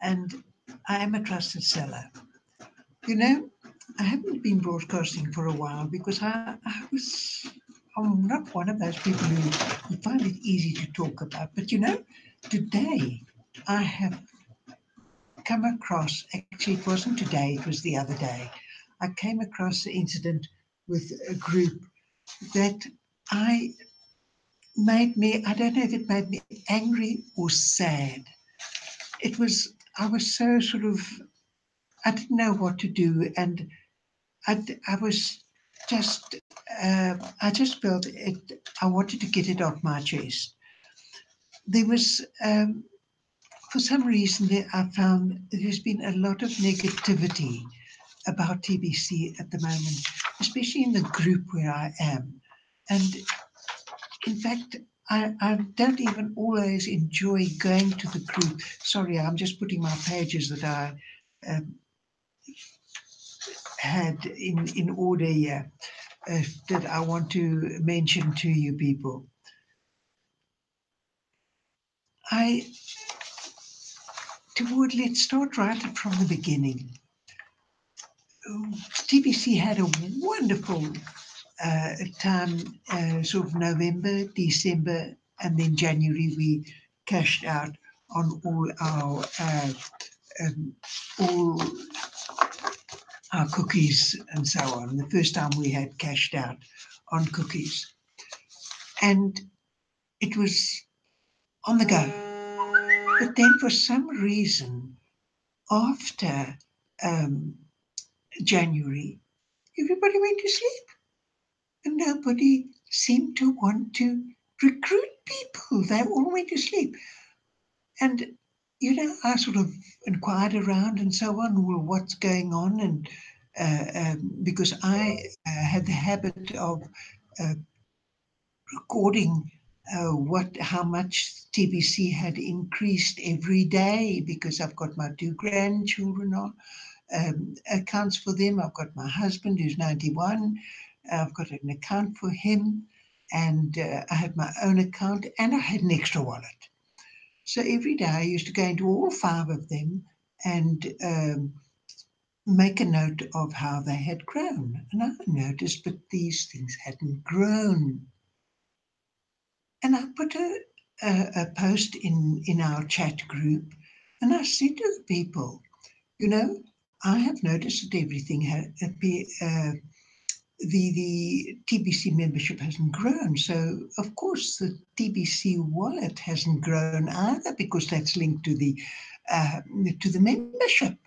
and I am a trusted seller. You know, I haven't been broadcasting for a while because I'm not one of those people who find it easy to talk about. But you know, today I have come across, actually, it wasn't today, it was the other day. I came across an incident with a group that I I don't know if it made me angry or sad. I was so sort of, I didn't know what to do. And I was just, I just felt it, I wanted to get it off my chest. There was, for some reason, I found there's been a lot of negativity about TBC at the moment, especially in the group where I am. And in fact, I don't even always enjoy going to the group. Sorry, I'm just putting my pages that I um, had in order here that I want to mention to you people. I let's start right from the beginning. TBC had a wonderful time, sort of November, December, and then January. We cashed out on um, all our cookies and so on. The first time we had cashed out on cookies, and it was on the go. But then, for some reason, after um, January, everybody went to sleep, and nobody seemed to want to recruit people. They all went to sleep. And, you know, I sort of inquired around and so on, well, what's going on? And because I had the habit of uh, recording how much TBC had increased every day because I've got my two grandchildren on accounts for them. I've got my husband who's 91. I've got an account for him, and I had my own account, and I had an extra wallet. So every day I used to go into all five of them and make a note of how they had grown. And I noticed that these things hadn't grown. And I put a post in our chat group, and I said to the people, you know, I have noticed that everything the TBC membership hasn't grown. So of course the TBC wallet hasn't grown either because that's linked to the membership.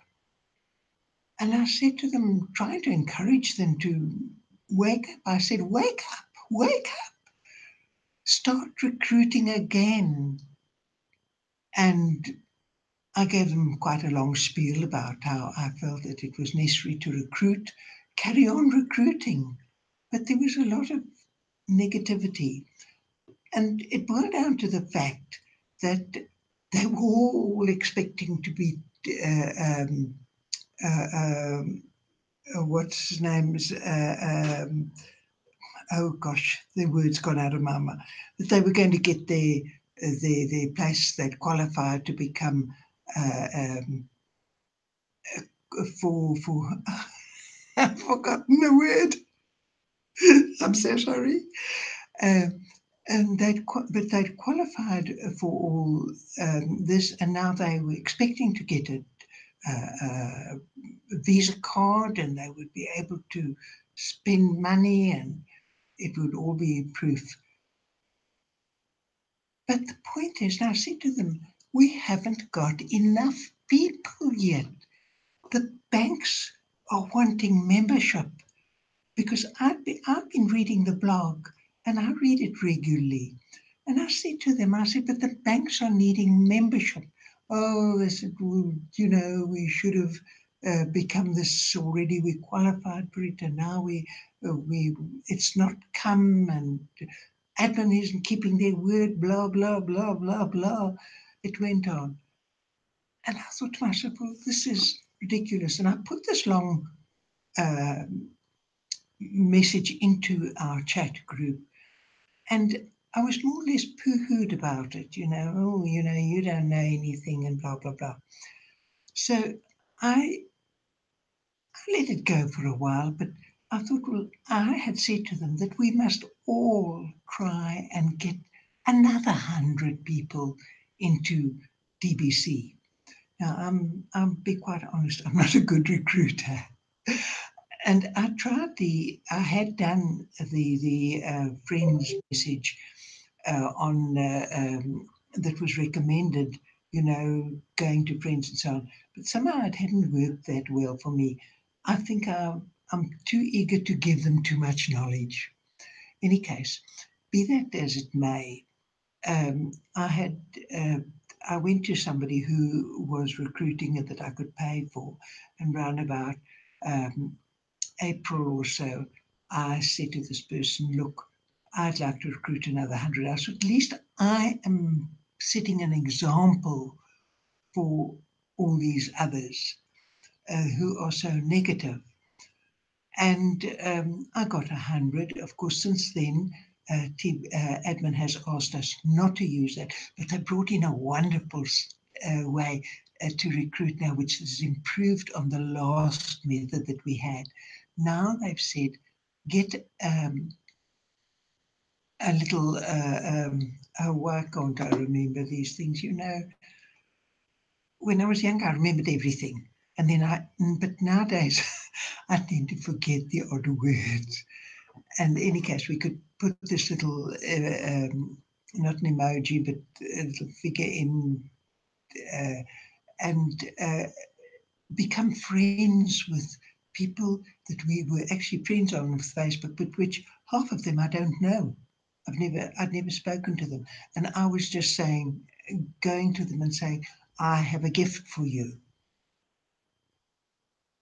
And I said to them, trying to encourage them to wake up. I said, wake up, start recruiting again. And I gave them quite a long spiel about how I felt that it was necessary to recruit, carry on recruiting. But there was a lot of negativity. And it boiled down to the fact that they were all expecting to be, uh, um, what's his name's, oh gosh, the word's gone out of my mouth, that they were going to get their place, they'd qualified to become uh, um, for I've forgotten the word. I'm so sorry. Um, and they'd qualified for all this, and now they were expecting to get a Visa card, and they would be able to spend money, and it would all be proof. But the point is, and I said to them, we haven't got enough people yet. The banks are wanting membership because I've been reading the blog and I read it regularly. And I said to them, I said, but the banks are needing membership. Oh, they said, well, you know, we should have become this already. We qualified for it, and now it's not come, and admin isn't keeping their word. Blah blah blah blah blah. It went on, and I thought to myself, well, this is ridiculous. And I put this long uh, message into our chat group. And I was more or less poo-hooed about it, oh, you don't know anything and blah, blah, blah. So I let it go for a while, but I thought, well, I had said to them that we must all try and get another 100 people into DBC. Now, I'm be quite honest, I'm not a good recruiter. And I had done the friends message on that was recommended, going to friends and so on. But somehow it hadn't worked that well for me. I think I'm too eager to give them too much knowledge. Any case, be that as it may, um, I had uh, I went to somebody who was recruiting it that I could pay for, and round about um, April or so, I said to this person, look, I'd like to recruit another 100 hours. So at least I am setting an example for all these others who are so negative. And I got 100. Of course, since then, admin has asked us not to use that, but they brought in a wonderful way to recruit now, which has improved on the last method that we had. Now they've said, get a little, oh, why can't I remember these things? When I was younger, I remembered everything. And then but nowadays, I tend to forget the odd words. And in any case, we could put this little, not an emoji, but a little figure in uh, and become friends with people that we were actually friends on with Facebook, but which half of them I don't know. I'd never spoken to them. And I was just saying, going to them and saying, I have a gift for you.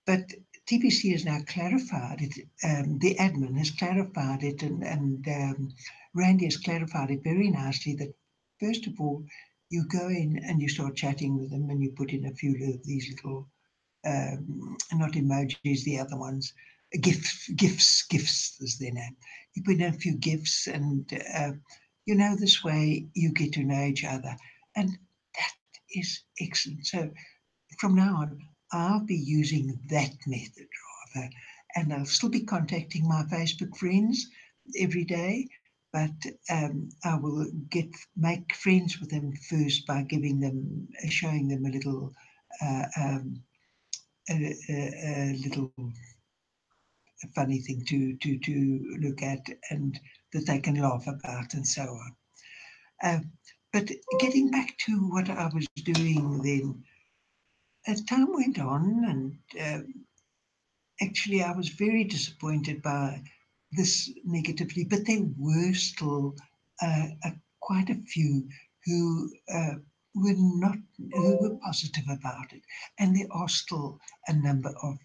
But TPC has now clarified it. The admin has clarified it, and Randy has clarified it very nicely. That first of all, you go in and you start chatting with them, and you put in a few of these little, not emojis, the other ones, gifts is their name. You put in a few gifts, and this way you get to know each other, and that is excellent. So from now on, I'll be using that method rather, and I'll still be contacting my Facebook friends every day, but I will make friends with them first by showing them a little, uh, um, a little funny thing to look at, and that they can laugh about, and so on. But getting back to what I was doing then, as time went on, and actually, I was very disappointed by this negatively, but there were still quite a few who were not who were positive about it, and there are still a number of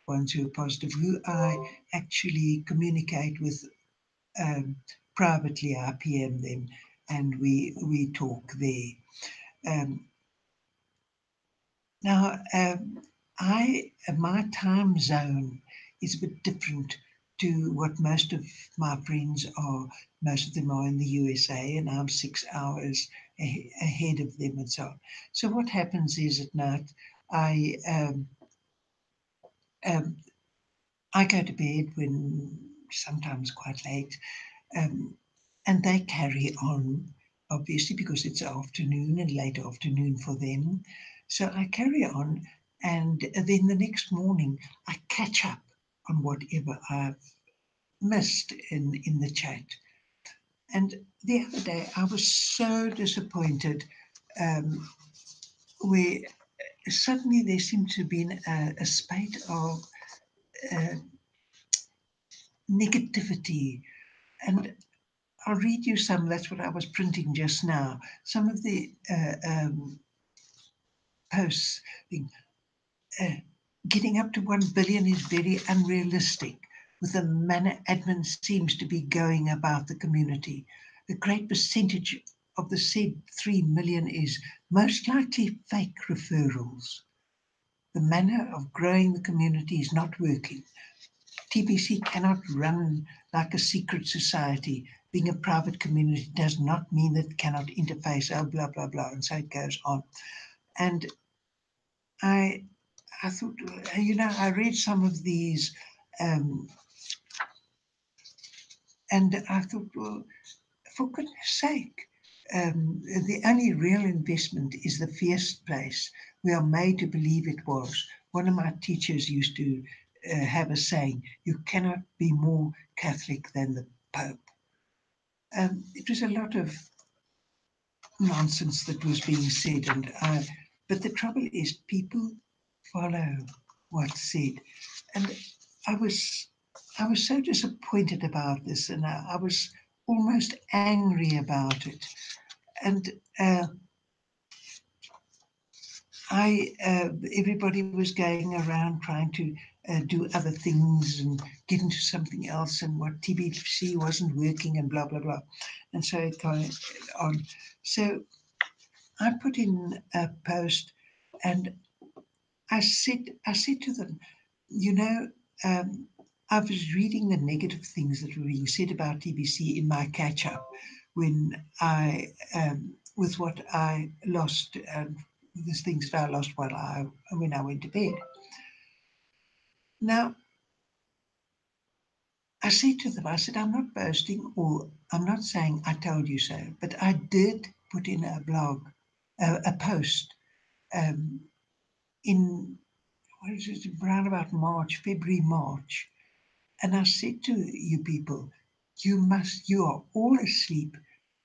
ones who are positive who I actually communicate with um, privately. I PM them, and we talk there. Um, Now, my time zone is a bit different to what most of my friends are. Most of them are in the USA, and I'm 6 hours ahead of them, and so on. So what happens is at night, I um, I go to bed when sometimes quite late, um, and they carry on, obviously, because it's afternoon and late afternoon for them. So I carry on, and then the next morning I catch up on whatever I've missed in the chat. And the other day I was so disappointed, um, where suddenly there seemed to be a spate of uh, negativity. And I'll read you some. That's what I was printing just now. Some of the posts. Uh, Getting up to 1 billion is very unrealistic with the manner admin seems to be going about the community. A great percentage of the said 3 million is most likely fake referrals. The manner of growing the community is not working. TPC cannot run like a secret society being a private community does not mean that it cannot interface, oh, blah, blah, blah. And so it goes on. And I thought, I read some of these and I thought, well, for goodness sake, the only real investment is the first place. We are made to believe it was. One of my teachers used to have a saying, you cannot be more Catholic than the Pope. It was a lot of nonsense that was being said, but the trouble is people follow what's said. And I was so disappointed about this, and I was almost angry about it. And everybody was going around trying to do other things and get into something else, and what TBC wasn't working, and blah blah blah, and so it goes on. So I put in a post, and I said to them, you know, I was reading the negative things that were being said about TBC in my catch up when with what I lost, the things that I lost when I went to bed. Now, I said to them, I said, I'm not boasting, or I'm not saying I told you so, but I did put in a blog, a post in, what is it, around about February, March. And I said to you people, you are all asleep.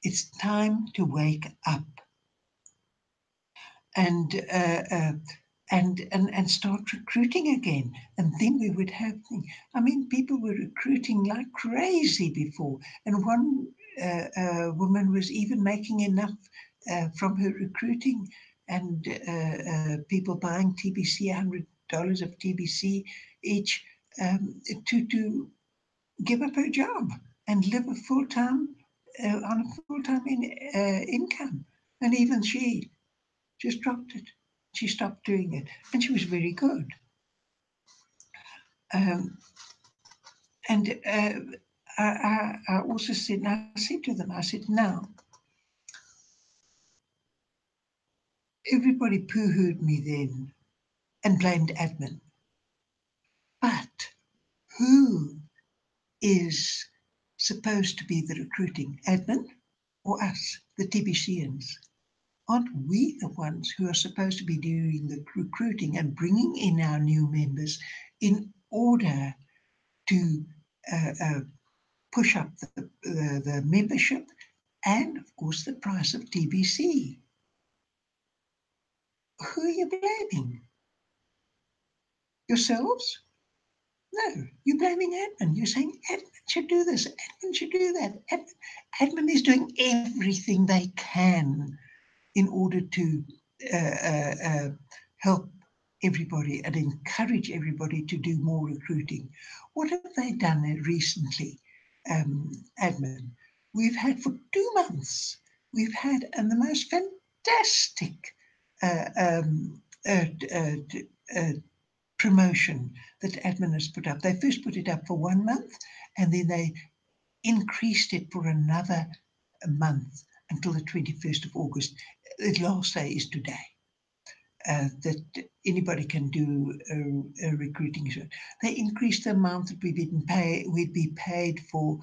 It's time to wake up and start recruiting again. And then we would have things. I mean, people were recruiting like crazy before. And one woman was even making enough from her recruiting, and people buying TBC, $100 of TBC each, to give up her job and live a full-time on a full-time income. And even she just dropped it. She stopped doing it, and she was very good. Um, and I also said, I said to them, I said, now, everybody poo-hooed me then and blamed admin. But who is supposed to be the recruiting, admin or us, the TBCians? Aren't we the ones who are supposed to be doing the recruiting and bringing in our new members in order to push up the membership and, of course, the price of TBC? Who are you blaming? Yourselves? No, you're blaming admin. You're saying admin should do this, admin should do that. Admin is doing everything they can in order to help everybody and encourage everybody to do more recruiting. What have they done recently, admin? We've had for 2 months, we've had the most fantastic promotion that admin has put up. They first put it up for 1 month, and then they increased it for another month until the 21st of August. The last day is today. That anybody can do a recruiting show. They increased the amount that we'd be paid for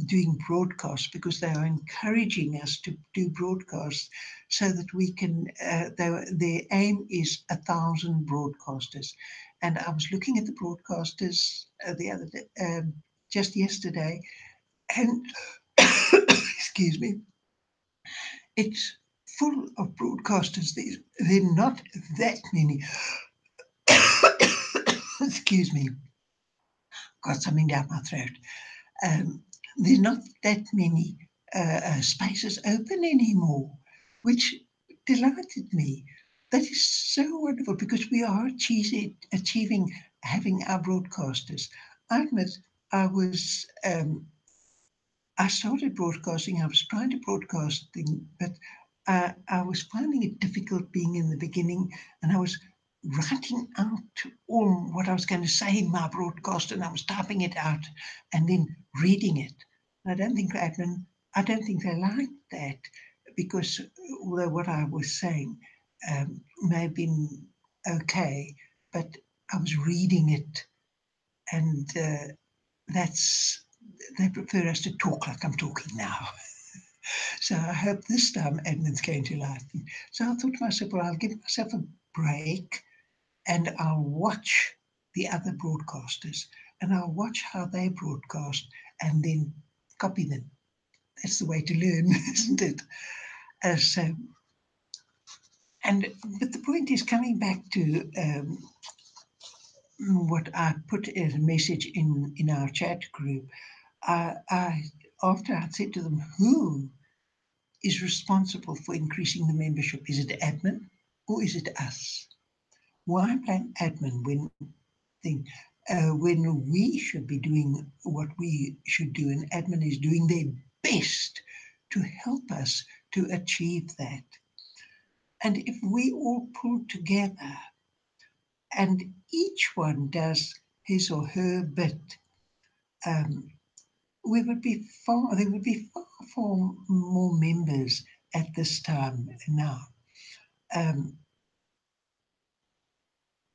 doing broadcasts, because they are encouraging us to do broadcasts so that we can, their aim is 1,000 broadcasters. And I was looking at the broadcasters the other day, just yesterday, and excuse me, it's full of broadcasters. They're not that many. Excuse me, got something down my throat. There's not that many spaces open anymore, which delighted me. That is so wonderful, because we are achieving having our broadcasters. I admit I was. I started broadcasting. I was trying to broadcast, but I was finding it difficult being in the beginning, and I was writing out all what I was going to say in my broadcast, and I was typing it out and then reading it. I don't think they liked that because although what I was saying may have been okay, but I was reading it and that's they prefer us to talk like I'm talking now. So I hope this time admin's going to like me. So I thought to myself, well, I'll give myself a break and I'll watch the other broadcasters and I'll watch how they broadcast and then copy them. That's the way to learn, isn't it? So, and but the point is coming back to what I put as a message in our chat group. I after I said to them, who is responsible for increasing the membership? Is it admin or is it us? Why blame admin when we should be doing what we should do, and admin is doing their best to help us to achieve that. And if we all pull together and each one does his or her bit, um, there would be far more members at this time now. Um,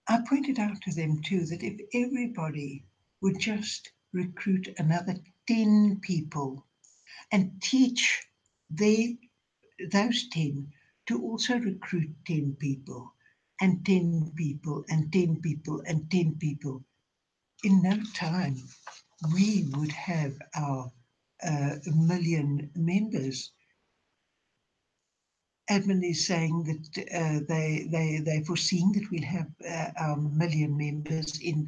I pointed out to them too that if everybody would just recruit another 10 people and teach they, those 10 to also recruit 10 people and 10 people and 10 people and 10 people, in no time we would have our 1 million members. Admin is saying that they're foreseeing that we'll have our 1 million members in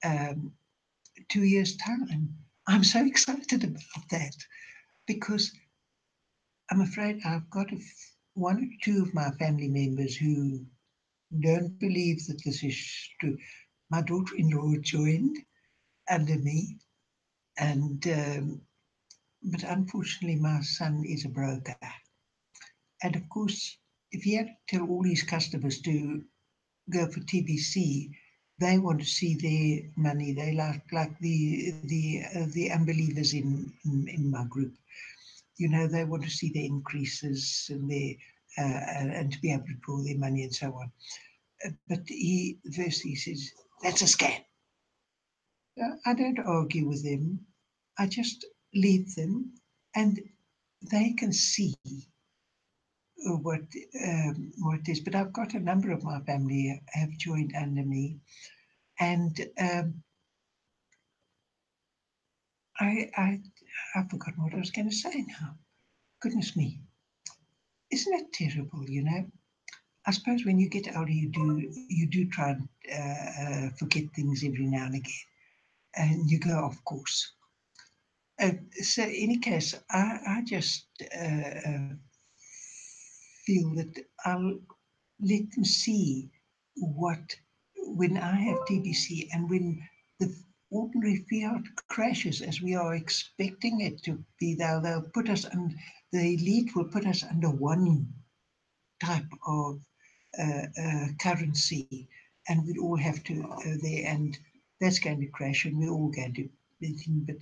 um, 2 years' time. I'm so excited about that because I'm afraid I've got one or two of my family members who don't believe that this is true. My daughter-in-law joined under me, and but unfortunately, my son is a broker, and of course, if he had to tell all his customers to go for TBC, they want to see their money. They like the unbelievers in my group. You know, they want to see the increases and their and to be able to draw their money and so on. But he first he says that's a scam. I don't argue with them. I just leave them, and they can see what what it is. But I've got a number of my family have joined under me, and I I've forgotten what I was going to say now. Goodness me, isn't that terrible? You know. I suppose when you get older, you do try and forget things every now and again, and you go off course. So, in any case, I just feel that I'll let them see what when I have TBC and when the ordinary fiat crashes as we are expecting it to be, they'll put us and the elite will put us under one type of currency, and we'd all have to there, and that's going to crash, and we're all going to. But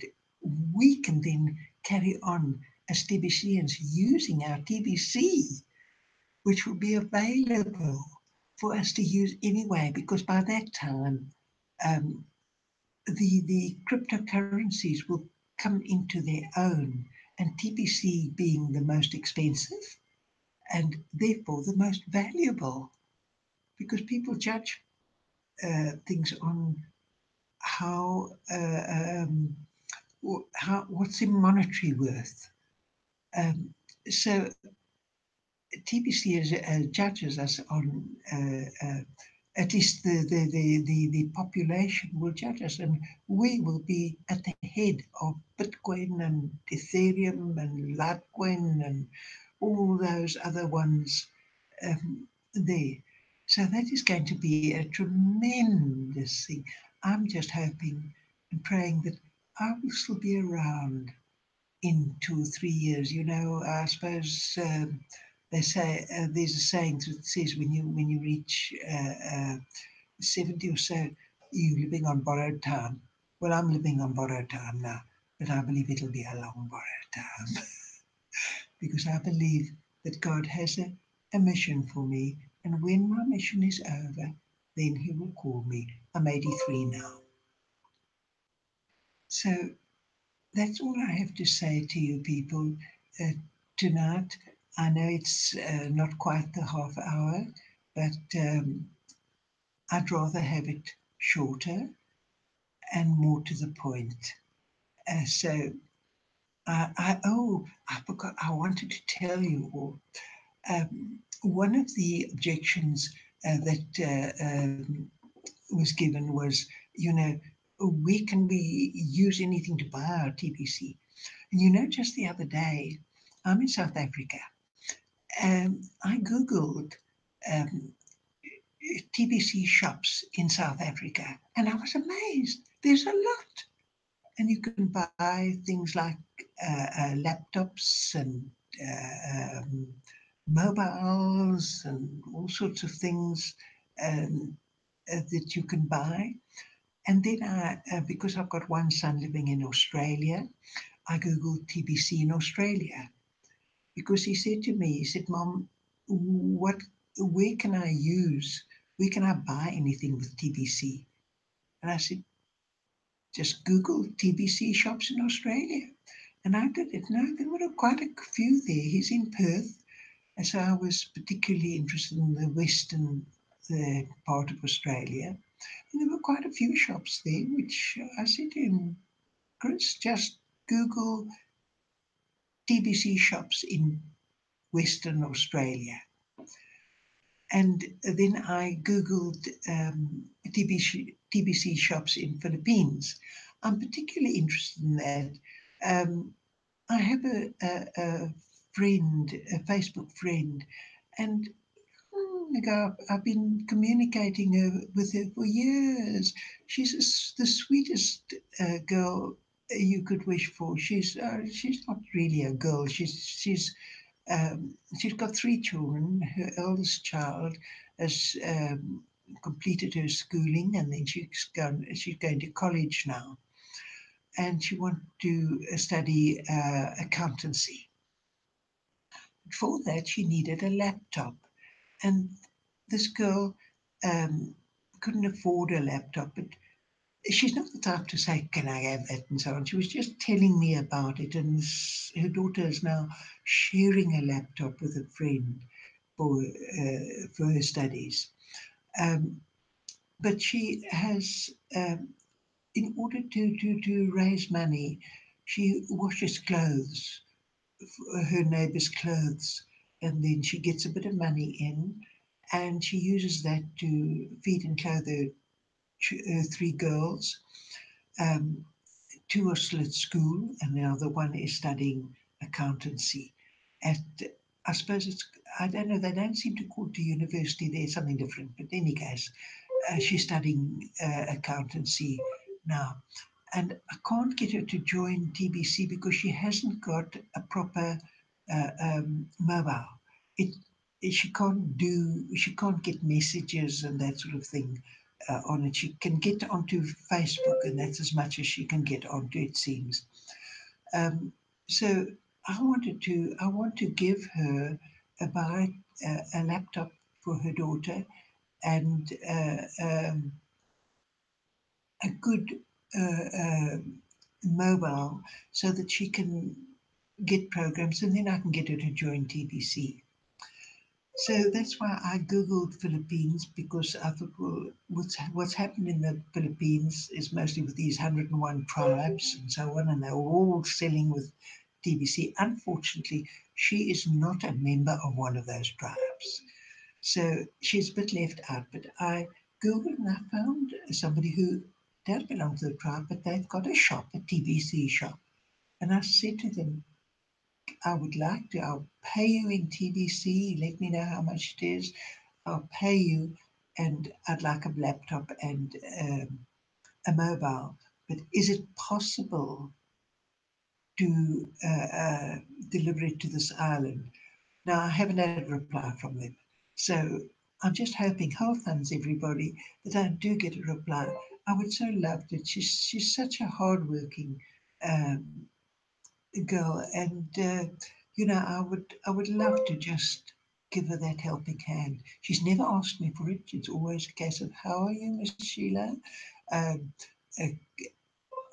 we can then carry on as TBCians using our TBC, which will be available for us to use anyway, because by that time, um, the cryptocurrencies will come into their own, and TBC being the most expensive and therefore the most valuable, because people judge things on how what's the monetary worth. Um, so TBC judges us on at least the population will judge us, and we will be at the head of Bitcoin and Ethereum and Litecoin and all those other ones there. So that is going to be a tremendous thing. I'm just hoping and praying that I will still be around in 2 or 3 years. You know, I suppose they say there's a saying that says when you reach 70 or so, you're living on borrowed time. Well, I'm living on borrowed time now, but I believe it'll be a long borrowed time because I believe that God has a mission for me, and when my mission is over, then He will call me. I'm 83 now. So that's all I have to say to you people tonight. I know it's not quite the half hour, but I'd rather have it shorter and more to the point. So I forgot. I wanted to tell you all. One of the objections that was given was, where can we use anything to buy our TBC? And just the other day, I'm in South Africa. I Googled um, TBC shops in South Africa, and I was amazed. There's a lot. And you can buy things like laptops and mobiles and all sorts of things that you can buy. And then because I've got one son living in Australia, I Googled TBC in Australia because he said to me, he said, Mom, what, where can I where can I buy anything with TBC? And I said, just Google TBC shops in Australia. And I did it. No, there were quite a few there. He's in Perth. And so I was particularly interested in the western part of Australia. And there were quite a few shops there, which I said to him, Chris, just Google TBC shops in Western Australia. And then I Googled TBC shops in Philippines. I'm particularly interested in that. I have a friend, a Facebook friend, and I've been communicating with her for years. She's the sweetest girl you could wish for. She's not really a girl. She's got 3 children. Her eldest child has completed her schooling, and then she's going to college now, and she wants to study accountancy. For that, she needed a laptop, and this girl um, couldn't afford a laptop, but she's not the type to say, "Can I have that?" and so on. She was just telling me about it, and her daughter is now sharing a laptop with a friend for her studies. Um, but she has, in order to raise money, she washes clothes, her neighbours' clothes, and then she gets a bit of money in, and she uses that to feed and clothe her 3 girls. Um, 2 are still at school, and the other one is studying accountancy. At I suppose I don't know. They don't seem to call it to university. There's something different. But in any case, she's studying accountancy now. And I can't get her to join TBC because she hasn't got a proper mobile. It, she can't get messages and that sort of thing on it. She can get onto Facebook, and that's as much as she can get onto, it seems. Um, so I want to give her buy a laptop for her daughter and a good uh, uh, mobile so that she can get programs, and then I can get her to join TBC. So that's why I Googled Philippines, because I thought, well, what's happened in the Philippines is mostly with these 101 tribes and so on, and they're all selling with TBC. Unfortunately, she is not a member of one of those tribes. So she's a bit left out. But I Googled and I found somebody who does belong to the tribe, but they've got a shop, a TBC shop. And I said to them, I would like to, I'll pay you in TBC, let me know how much it is, I'll pay you, and I'd like a laptop and a mobile. But is it possible to deliver it to this island? Now, I haven't had a reply from them. So I'm just hoping, whole thumbs everybody, that I do get a reply. I would so love it. She's such a hardworking um, girl, and I would love to just give her that helping hand. She's never asked me for it. It's always a case of, "How are you, Miss Sheila? Um, uh,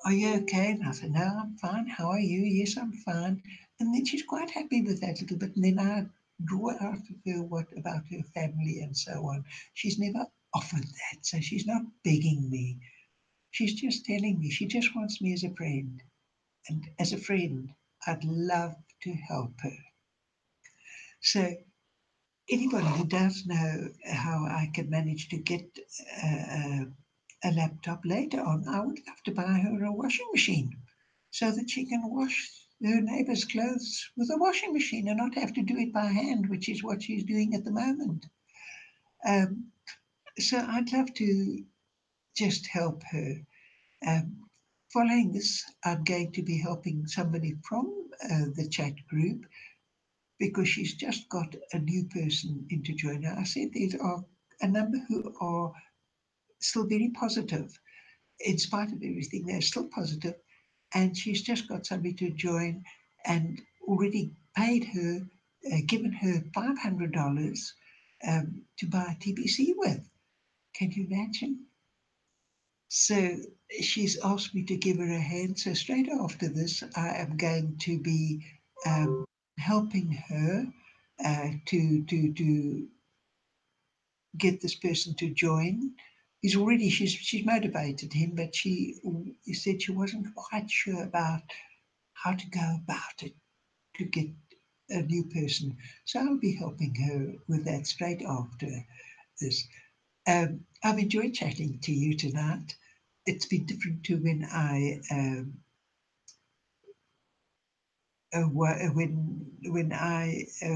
are you okay?" And I said, "No, I'm fine. How are you?" "Yes, I'm fine." And then she's quite happy with that little bit. And then I draw out of her what about her family and so on. She's never offered that, so she's not begging me. She's just telling me she just wants me as a friend. And as a friend, I'd love to help her. So anybody who does know how I can manage to get a laptop later on, I would love to buy her a washing machine so that she can wash her neighbor's clothes with a washing machine and not have to do it by hand, which is what she's doing at the moment. Um, so I'd love to just help her. Um, Following this, I'm going to be helping somebody from the chat group because she's just got a new person in to join her. I said there are a number who are still very positive. In spite of everything, they're still positive, and she's just got somebody to join and already paid her, given her $500 to buy TBC with. Can you imagine? So she's asked me to give her a hand. So straight after this, I am going to be um, helping her to get this person to join. She's motivated him, but she said she wasn't quite sure about how to go about it to get a new person. So I'll be helping her with that straight after this. I've enjoyed chatting to you tonight. It's been different to when I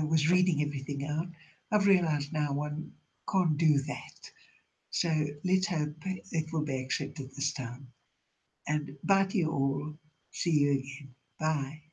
was reading everything out. I've realised now one can't do that. So let's hope it will be accepted this time. And bye to you all. See you again. Bye.